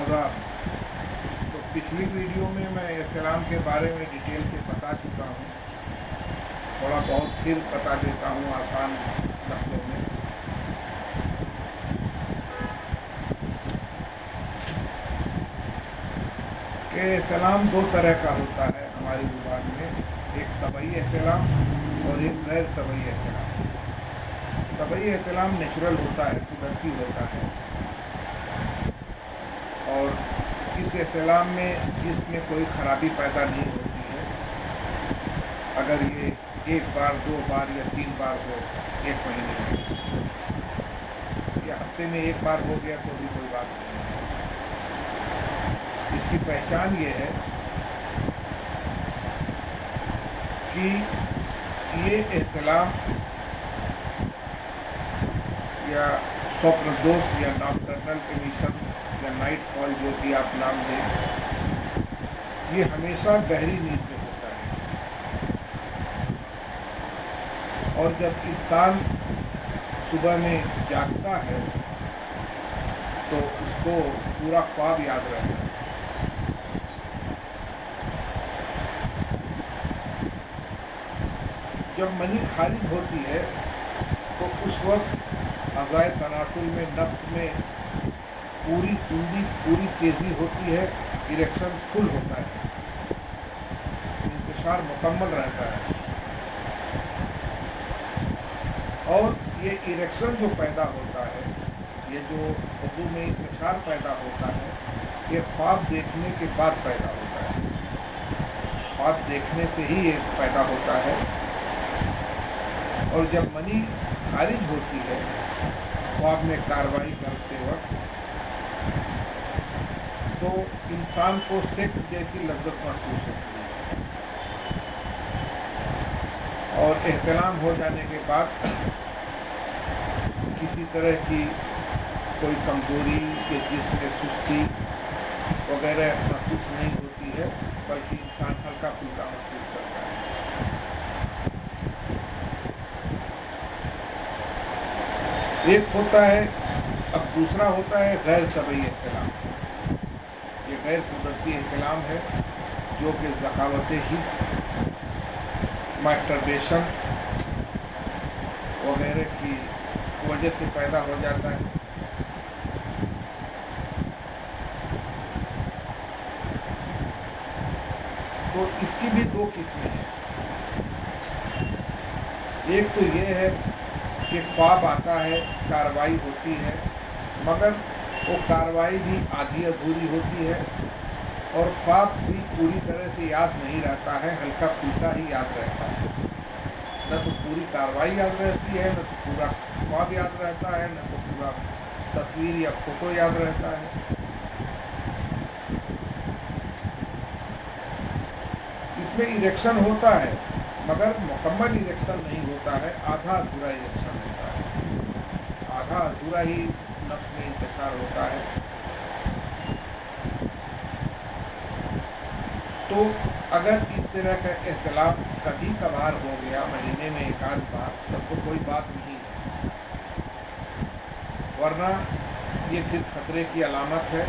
आदाब। तो पिछली वीडियो में मैं एहतलाम के बारे में डिटेल से बता चुका हूँ। थोड़ा बहुत फिर बता देता हूँ आसान लफ्ज़ों में कि एहतलाम दो तरह का होता है हमारी ज़ुबान में, एक तबई एहतलाम और एक गैर तबई एहतलाम। तबई एहतलाम नेचुरल होता है, कुदरती होता है, और इस एहतलाम में जिसमें कोई ख़राबी पैदा नहीं होती है। अगर ये एक बार, दो बार या तीन बार हो एक महीने में, या हफ्ते में एक बार हो गया तो भी कोई बात नहीं है। इसकी पहचान ये है कि ये एहतलाम या स्वप्नदोष या नॉकटर्नल एमिशंस या नाइट फॉल, जो भी आप नाम दें, ये हमेशा गहरी नींद में होता है। और जब इंसान सुबह में जागता है तो उसको पूरा ख्वाब याद रहता है। जब मनी खारिज होती है तो उस वक्त अज़ाए तनासुल में नफ्स में पूरी तुंदी, पूरी तेज़ी होती है, इरेक्शन फुल होता है, इंतशार मुकम्मल रहता है। और ये इरेक्शन जो पैदा होता है, ये जो वज़ू में इंतशार पैदा होता है, ये ख्वाब देखने के बाद पैदा होता है। ख्वाब देखने से ही ये पैदा होता है। और जब मनी खारिज होती है ख्वाब में कार्रवाई करते वक्त, तो इंसान को सेक्स जैसी लज्जत महसूस होती है। और एहतलाम हो जाने के बाद किसी तरह की कोई कमज़ोरी या जिस्म में सुस्ती वगैरह महसूस नहीं होती है, बल्कि इंसान हल्का फुल्का महसूस करता है। एक होता है, अब दूसरा होता है गैर तबई एहतलाम। ये गैर कुदरती एहतलाम है जो कि ज़कावत हिस्स, मास्टरबेशन वगैरह की वजह से पैदा हो जाता है। तो इसकी भी दो किस्में हैं। एक तो ये है कि ख्वाब आता है, कार्रवाई होती है, मगर वो कार्रवाई भी आधी अधूरी होती है और ख्वाब भी पूरी तरह से याद नहीं रहता है, हल्का फुल्का ही याद रहता है। न तो पूरी कार्रवाई याद रहती है, न तो पूरा ख्वाब याद रहता है, न तो पूरा तस्वीर या फ़ोटो याद रहता है। इसमें इरेक्शन होता है, मगर मुकम्मल इरेक्शन नहीं होता है, आधा अधूरा इरेक्शन होता है। आधा अधूरा ही नफ्स में इंतशार होता है। तो अगर इस तरह का एहतलाम कभी कभार हो गया, महीने में एक आध बार, तब तो कोई बात नहीं है, वरना ये फिर ख़तरे की अलामत है।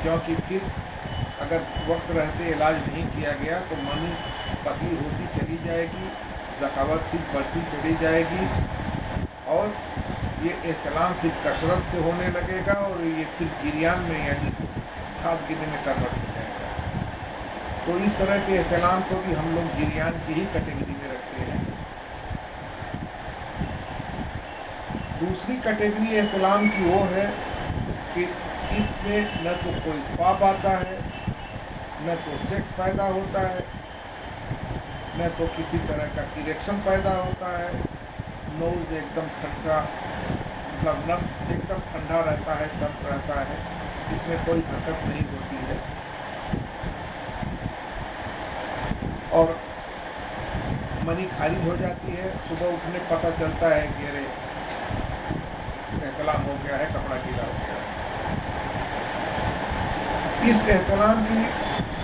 क्योंकि फिर अगर वक्त रहते इलाज नहीं किया गया तो मनी पतली होती चली जाएगी, ज़कावत ही बढ़ती चली जाएगी, और ये एहतलाम फिर कसरत से होने लगेगा और ये फिर गिरियान में यानी खाद गिरने में कन्वर्ट हो जाएगा। तो इस तरह के एहतलाम को भी हम लोग गिरियान की ही कैटेगरी में रखते हैं। दूसरी कैटेगरी एहतलाम की वो है कि इसमें न तो कोई ख्वाब आता है, न तो सेक्स पैदा होता है, न तो किसी तरह का इरेक्शन पैदा होता है। नोज़ एकदम ठंडा, मतलब नफ्स एकदम ठंडा रहता है, सर्द रहता है, इसमें कोई हरकत नहीं होती है। और मनी खारिज हो जाती है, सुबह उठने पता चलता है कि अरे एहतलाम हो गया है, कपड़ा गीला हो गया है। इस एहतलाम की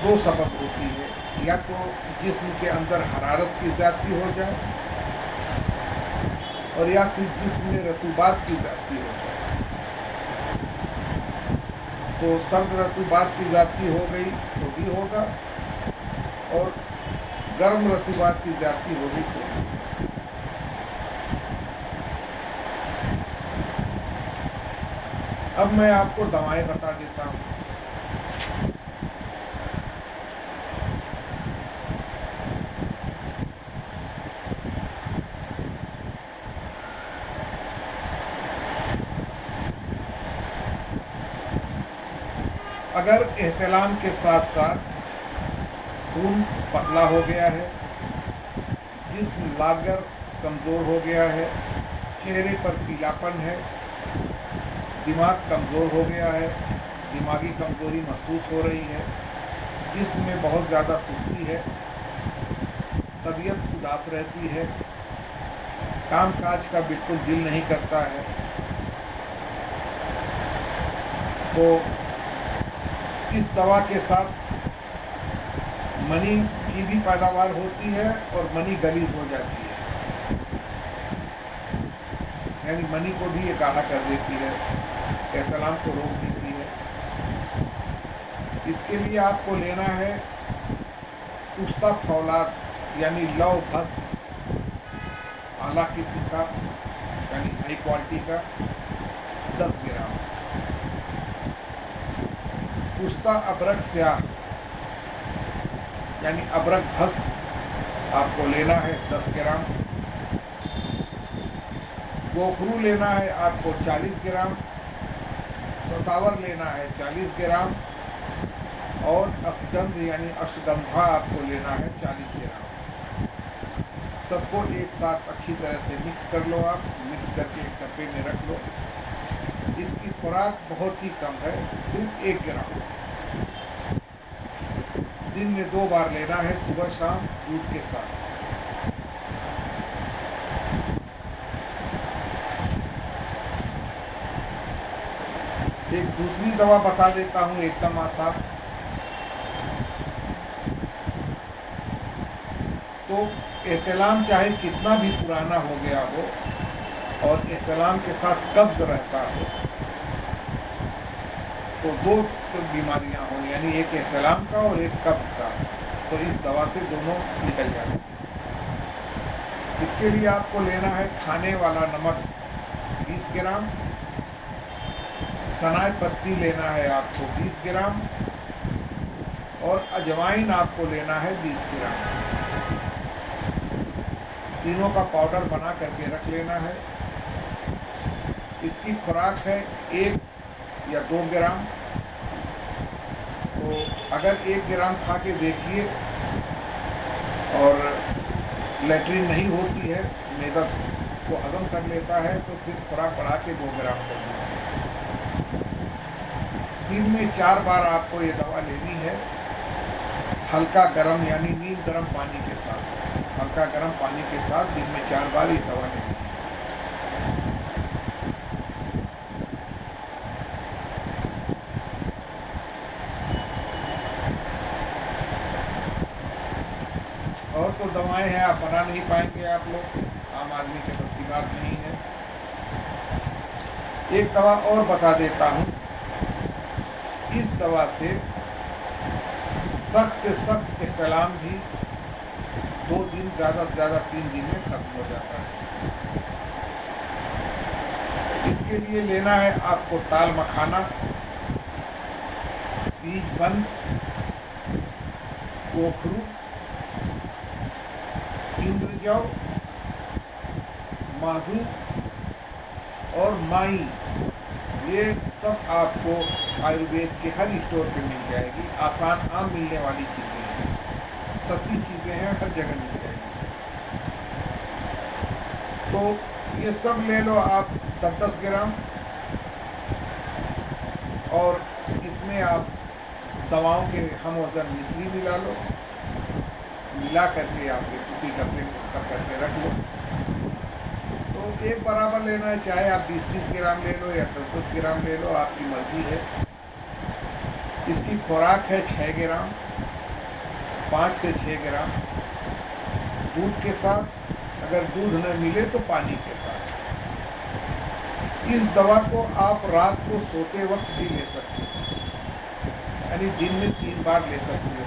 दो सबब होती है, या तो जिस्म के अंदर हरारत की ज़्यादती हो जाए, और या फिर जिस्म में रतूबात की ज़्यादती हो जाए। तो सर्द रतुबात की जाति हो गई तो भी होगा, और गर्म रतुबात की जाति हो गई तो भी। अब मैं आपको दवाएं बता देता हूँ। अगर एहतलाम के साथ साथ खून पतला हो गया है, जिस्म लागर कमज़ोर हो गया है, चेहरे पर पीलापन है, दिमाग कमज़ोर हो गया है, दिमागी कमज़ोरी महसूस हो रही है, जिस्म में बहुत ज़्यादा सुस्ती है, तबीयत उदास रहती है, काम काज का बिल्कुल दिल नहीं करता है, तो इस दवा के साथ मनी की भी पैदावार होती है और मनी गलीज हो जाती है, यानी मनी को भी ये गाढ़ा कर देती है, एहतलाम को रोक देती है। इसके लिए आपको लेना है पुश्ता फौलाद यानी लव भस्म, आला किस्म का यानी हाई क्वालिटी का 10 ग्राम। पुश्ता अबरक स्याह यानी अबरक भस्म आपको लेना है 10 ग्राम। गोखरू लेना है आपको 40 ग्राम, सतावर लेना है 40 ग्राम, और असगंध यानी अश्वगंधा आपको लेना है 40 ग्राम। सबको एक साथ अच्छी तरह से मिक्स कर लो। आप मिक्स करके एक डब्बे में रख लो। इसकी खुराक बहुत ही कम है, सिर्फ 1 ग्राम। दिन में 2 बार लेना है, सुबह शाम दूध के साथ। एक दूसरी दवा बता देता हूँ एकदम आसान। तो एहतलाम चाहे कितना भी पुराना हो गया हो और एहतलाम के साथ कब्ज रहता हो, तो 2 बीमारियां हों, यानी एक एहतलाम का और एक कब्ज का, तो इस दवा से दोनों निकल जाते हैं। इसके लिए आपको लेना है खाने वाला नमक 20 ग्राम, सनाए पत्ती लेना है आपको 20 ग्राम, और अजवाइन आपको लेना है 20 ग्राम। तीनों का पाउडर बना करके रख लेना है। इसकी खुराक है 1 या 2 ग्राम। तो अगर 1 ग्राम खा के देखिए और लेट्रिन नहीं होती है, मैदा को हजम कर लेता है, तो फिर खुराक बढ़ा के 2 ग्राम कर दीजिए। दिन में 4 बार आपको ये दवा लेनी है, हल्का गर्म यानी नीम गर्म पानी के साथ। हल्का गर्म पानी के साथ दिन में 4 बार ये दवा लेनी है। और तो दवाएं हैं, आप बना नहीं पाएंगे, आप लोग, आम आदमी के बस की बात नहीं है। एक दवा और बता देता हूँ। इस दवा से सख्त एहतलाम भी 2 दिन, ज़्यादा से ज़्यादा 3 दिन में खत्म हो जाता है। इसके लिए लेना है आपको ताल मखाना, बीज बंद, गोखरू, इंद्रजौ, माजू और माई। ये सब आपको आयुर्वेद के हर स्टोर पे मिल जाएगी। आसान आम मिलने वाली चीज़ें हैं, सस्ती चीज़ें हैं, हर जगह मिल जाएगी। तो ये सब ले लो आप 10-10 ग्राम, और इसमें आप दवाओं के हम वजन मिश्री मिला लो। मिला करके आप किसी डब्बे में कर करके रख लो। तो एक बराबर लेना है, चाहे आप 20-20 ग्राम ले लो या 10-10 ग्राम ले लो, आपकी मर्जी है। इसकी खुराक है 6 ग्राम, 5 से 6 ग्राम दूध के साथ। अगर दूध न मिले तो पानी के साथ। इस दवा को आप रात को सोते वक्त भी ले सकते हैं। यानी दिन में 3 बार ले सकते हो।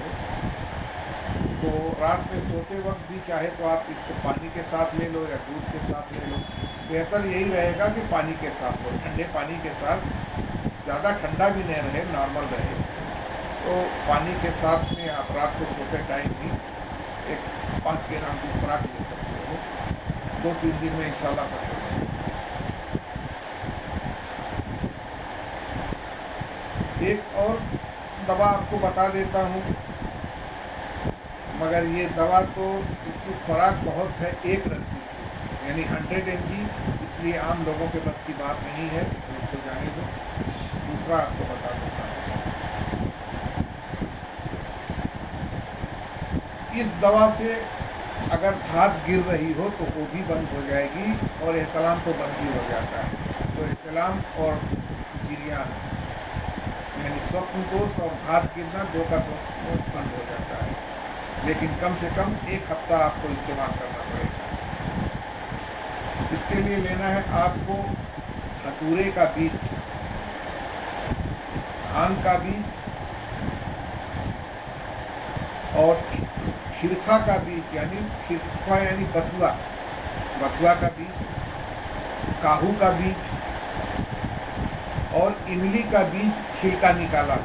तो रात में सोते वक्त भी चाहे तो आप इसको पानी के साथ ले लो या दूध के साथ ले लो। बेहतर यही रहेगा कि पानी के साथ लो, ठंडे पानी के साथ, ज़्यादा ठंडा भी नहीं रहे, नॉर्मल रहे। तो पानी के साथ में आप रात को सोते टाइम भी एक 5 ग्राम की खुराक ले सकते हो। 2-3 दिन में इंशाल्लाह कर देंगे। एक और दवा आपको बता देता हूँ, मगर ये दवा तो इसकी खुराक बहुत है, एक रत्ती से यानी 100 mg, इसलिए आम लोगों के बस की बात नहीं है, तो इसको जाने दो। दूसरा आपको बता देता हूँ, इस दवा से अगर धात गिर रही हो तो वो भी बंद हो जाएगी, और एहतलाम तो बंद ही हो जाता है। तो एहतलाम और गिरियान यानी स्वप्न दोष और धात गिरना, दो का दो बंद हो जाता है। लेकिन कम से कम 1 हफ्ता आपको इस्तेमाल करना पड़ेगा। इसके लिए लेना है आपको धतूरे का बीज, भांग का बीज और खिरफा का बीज, यानी खिरफा यानी बथुआ, बथुआ का बीज, काहू का बीज और इमली का बीज छिलका निकाला,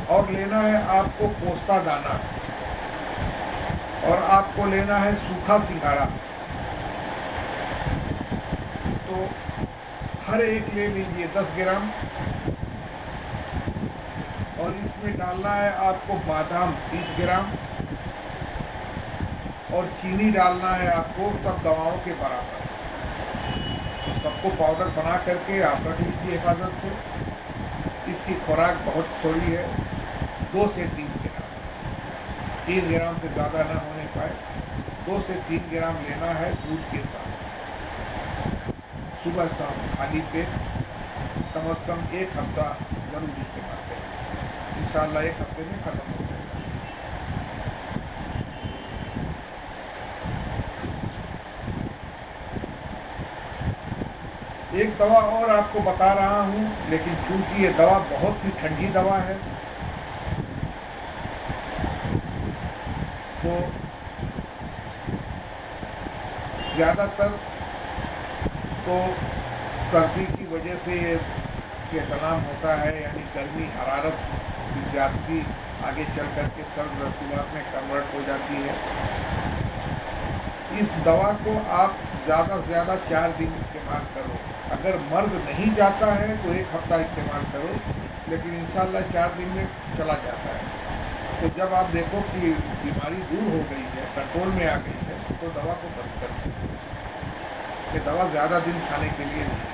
और लेना है आपको पोस्ता दाना, और आपको लेना है सूखा सिंघाड़ा। तो हर एक ले लीजिए 10 ग्राम, और इसमें डालना है आपको बादाम 30 ग्राम, और चीनी डालना है आपको सब दवाओं के बराबर। तो सबको पाउडर बना करके आप रख लीजिए हिफाजत से। इसकी खुराक बहुत थोड़ी है, 2 से 3 ग्राम, 3 ग्राम से ज़्यादा ना होने पाए। 2 से 3 ग्राम लेना है दूध के साथ, सुबह शाम खाली पेट, कम से कम 1 हफ्ता ज़रूर इस्तेमाल करें। इंशाअल्लाह 1 हफ्ते में ख़त्म हो जाएगा। एक दवा और आपको बता रहा हूँ, लेकिन चूंकि ये दवा बहुत ही ठंडी दवा है, तो ज़्यादातर तो सर्दी की वजह से ये तनाव होता है, यानी गर्मी हरारत की ज़्यादती आगे चल कर के सर्द ऋतुवात में कन्वर्ट हो जाती है। इस दवा को आप ज़्यादा से ज़्यादा 4 दिन इस्तेमाल करो। अगर मर्ज नहीं जाता है तो 1 हफ्ता इस्तेमाल करो, लेकिन इंशाअल्लाह 4 दिन में चला जाता है। तो जब आप देखो कि बीमारी दूर हो गई है, कंट्रोल में आ गई है, तो दवा को बंद कर दो। ये दवा ज़्यादा दिन खाने के लिए नहीं है।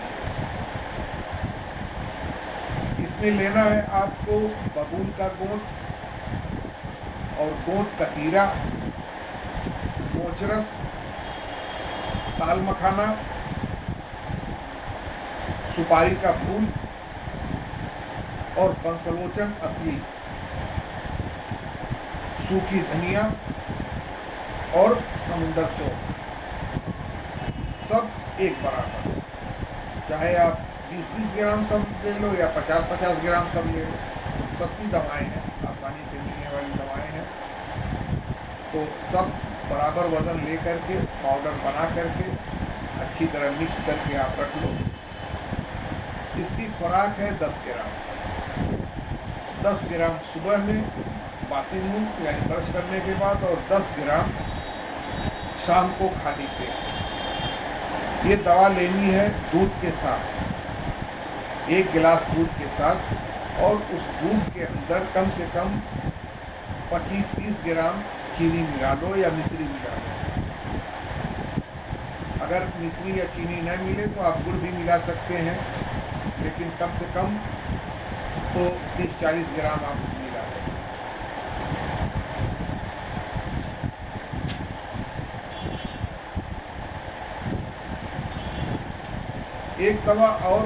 इसमें लेना है आपको बबूल का गोंद और गोंद कतीरा, मोचरस, ताल मखाना, सुपारी का फूल और बंसलोचन असली, सूखी धनिया और समुंदर सौंफ, सब एक बराबर। चाहे आप 20-20 ग्राम सब ले लो या 50-50 ग्राम सब ले लो। सस्ती दवाएं हैं, आसानी से मिलने वाली दवाएं हैं। तो सब बराबर वज़न ले करके पाउडर बना करके अच्छी तरह मिक्स करके आप रख लो। इसकी खुराक है 10 ग्राम। 10 ग्राम सुबह में बासी मुंह यानी ब्रश करने के बाद, और 10 ग्राम शाम को खाली पेट। ये दवा लेनी है दूध के साथ, 1 गिलास दूध के साथ, और उस दूध के अंदर कम से कम 25-30 ग्राम चीनी मिला लो या मिश्री मिला लो। अगर मिश्री या चीनी न मिले तो आप गुड़ भी मिला सकते हैं, लेकिन कम से कम तो 30-40 ग्राम आप मिला दें। एक दवा और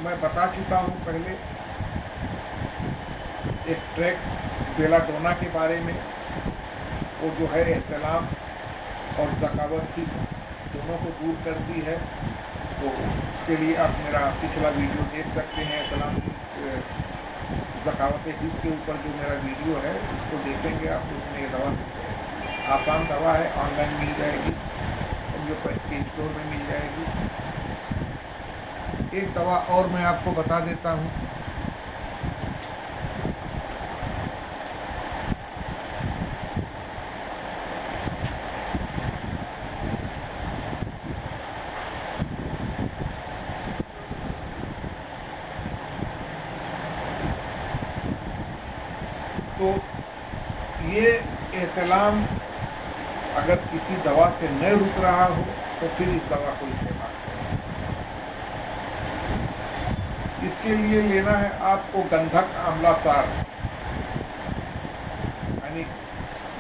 मैं बता चुका हूँ पहले, एक ट्रैक बेलाडोना के बारे में। वो जो है एहतलाम और ज़कावत हिस्स दोनों को दूर करती है। तो उसके लिए आप मेरा पिछला वीडियो देख सकते हैं, एहतलाम ज़कावत हिस्स के ऊपर जो मेरा वीडियो है उसको देखेंगे आप तो उसमें ये दवा मिल जाएगी। आसान दवा है, ऑनलाइन मिल जाएगी, होम्योपैथ के स्टोर में मिल जाएगी। एक दवा और मैं आपको बता देता हूँ। तो ये एहतलाम अगर किसी दवा से न रुक रहा हो तो फिर इस दवा को इस्तेमाल करें। इसके लिए लेना है आपको गंधक आंवला सार, यानी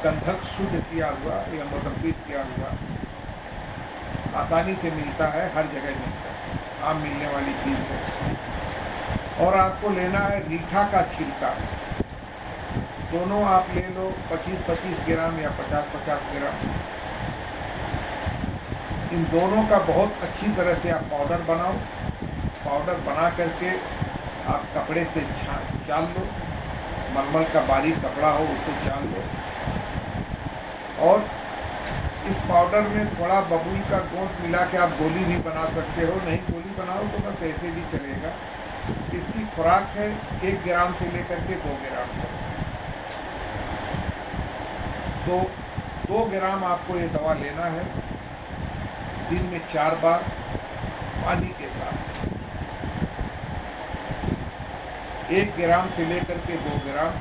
गंधक शुद्ध किया हुआ या मुरब्बित किया हुआ, आसानी से मिलता है, हर जगह मिलता है, आम मिलने वाली चीज़ है। और आपको लेना है रीठा का छिलका, दोनों आप ले लो 25-25 ग्राम या 50-50 ग्राम। इन दोनों का बहुत अच्छी तरह से आप पाउडर बनाओ। पाउडर बना करके आप कपड़े से चाल लो, मलमल का बारीक कपड़ा हो उससे चाल लो। और इस पाउडर में थोड़ा बबूल का गोंद मिला के आप गोली भी बना सकते हो, नहीं गोली बनाओ तो बस ऐसे भी चलेगा। इसकी खुराक है 1 ग्राम से लेकर के 2 ग्राम तक। तो 2 ग्राम आपको ये दवा लेना है, दिन में 4 बार पानी के साथ। 1 ग्राम से लेकर के 2 ग्राम।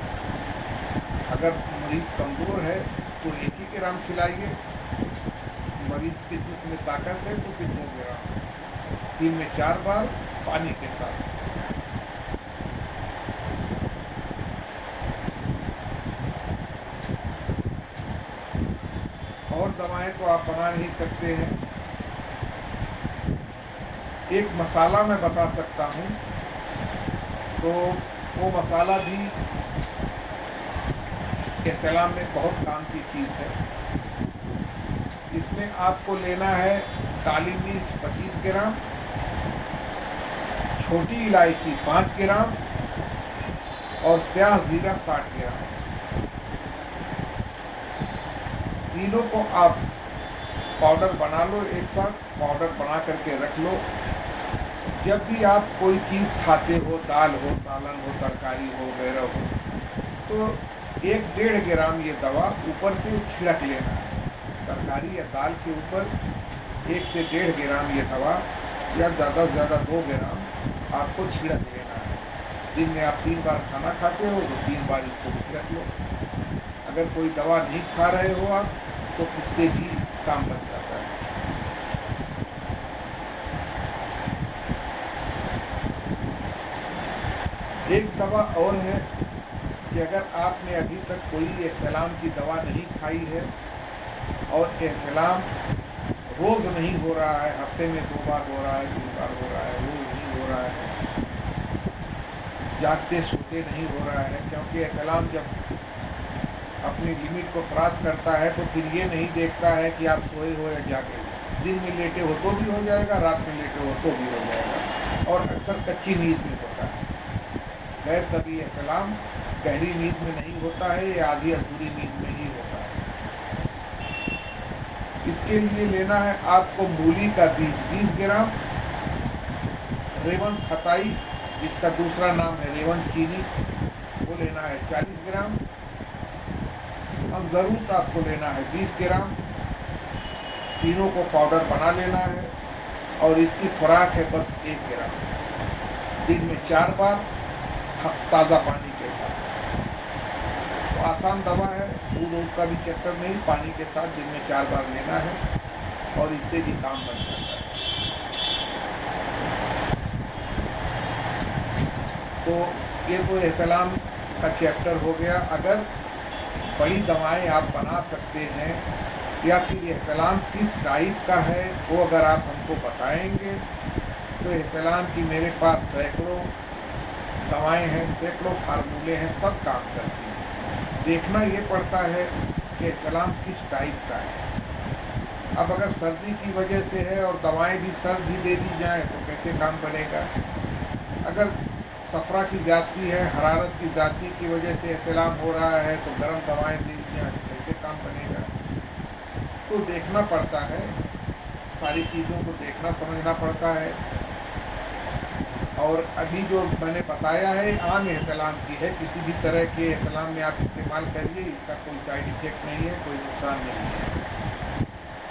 अगर मरीज़ कमज़ोर है तो 1 ही ग्राम खिलाइए, मरीज़ के जिसमें ताकत है तो फिर 2 ग्राम, दिन में 4 बार पानी के साथ। और दवाएं तो आप बना नहीं सकते हैं। एक मसाला मैं बता सकता हूँ, तो वो मसाला भी एहतलाम में बहुत काम की चीज़ है। इसमें आपको लेना है काली मिर्च 25 ग्राम, छोटी इलायची 5 ग्राम और स्याह ज़ीरा 60 ग्राम। तीनों को आप पाउडर बना लो, एक साथ पाउडर बना करके रख लो। जब भी आप कोई चीज़ खाते हो, दाल हो, सालन हो, तरकारी हो, वगैरह हो, तो 1-1.5 ग्राम ये दवा ऊपर से छिड़क लेना है। इस तरकारी या दाल के ऊपर 1 से 1.5 ग्राम ये दवा या ज़्यादा से ज़्यादा 2 ग्राम आपको छिड़क लेना है। दिन में आप 3 बार खाना खाते हो तो 3 बार इसको छिड़क लो। अगर कोई दवा नहीं खा रहे हो आप तो इससे भी काम बन जाता है। एक दवा और है कि अगर आपने अभी तक कोई एहतलाम की दवा नहीं खाई है और एहतलाम रोज़ नहीं हो रहा है, हफ्ते में 2 बार हो रहा है, 3 बार हो रहा है, रोज़ नहीं हो रहा है, जागते सोते नहीं हो रहा है, क्योंकि एहतलाम जब अपनी लिमिट को क्रॉस करता है तो फिर ये नहीं देखता है कि आप सोए हो या जागे हो। दिन में लेटे हो तो भी हो जाएगा, रात में लेटे हो तो भी हो जाएगा, और अक्सर कच्ची नींद में होता है। गैर तभी एहतलाम गहरी नींद में नहीं होता है, ये आधी अधूरी नींद में ही होता है। इसके लिए लेना है आपको मूली का बीज 20 ग्राम, रेवन खताई जिसका दूसरा नाम है रेवन चीनी, वो लेना है 40 ग्राम। अब ज़रूरत आपको लेना है 20 ग्राम। तीनों को पाउडर बना लेना है और इसकी खुराक है बस 1 ग्राम, दिन में 4 बार ताज़ा पानी के साथ। तो आसान दवा है, दूध का भी चक्कर नहीं, पानी के साथ दिन में 4 बार लेना है और इससे भी काम बन जाता है। तो ये तो एहतलाम का चैप्टर हो गया। अगर बड़ी दवाएं आप बना सकते हैं या फिर एहतलाम किस टाइप का है वो अगर आप हमको बताएंगे तो एहतलाम की मेरे पास सैकड़ों दवाएं हैं, सैकड़ों फार्मूले हैं, सब काम करती हैं। देखना ये पड़ता है कि एहतलाम किस टाइप का है। अब अगर सर्दी की वजह से है और दवाएं भी सर्द ही दे दी जाएँ तो कैसे काम बनेगा। अगर सफ़रा की ज़्यादती है, हरारत की ज़्यादती की वजह से एहतलाम हो रहा है, तो गर्म दवाएं दे दिया, कैसे काम बनेगा। तो देखना पड़ता है, सारी चीज़ों को देखना समझना पड़ता है। और अभी जो मैंने बताया है आम एहतलाम की है, किसी भी तरह के एहतलाम में आप इस्तेमाल करिए, इसका कोई साइड इफ़ेक्ट नहीं है, कोई नुकसान नहीं है।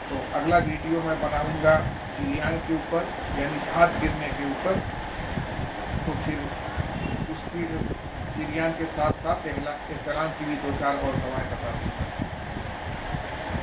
तो अगला वीडियो मैं बनाऊंगा गिरियान के ऊपर, यानी धात गिरने के ऊपर। तो फिर उसकी गिरियान के साथ साथ एहतलाम की भी 2-4 और दवाएँ बता दूँगा।